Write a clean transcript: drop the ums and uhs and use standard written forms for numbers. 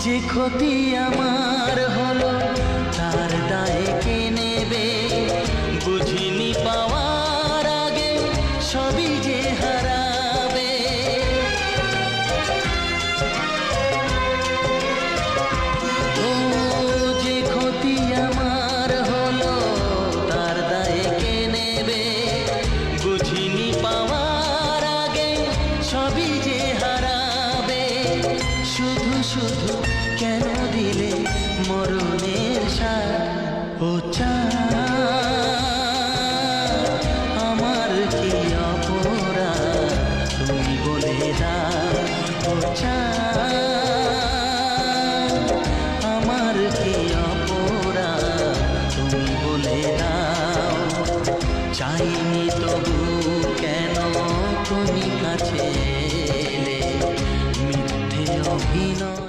যে ক্ষতি আমার হলো তার দায়ে কে নেবে? বুঝিনি পাওয়ার আগে সবই যে হারাবে। ও যে ক্ষতি আমার হলো তার দায়ে কে নেবে? বুঝিনি পাওয়ার আগে সবই যে হারাবে। শুধু শুধু কেন দিলে মরণের সাথ? ও চাঁদ, আমার কি অপরাধ তুমি বলে দাও। ও চাঁদ, আমার কি অপরাধ তুমি বলে দাও। চাইনি তবু কেন তুমি কাছে এলে? মিথ্যে অভিনয়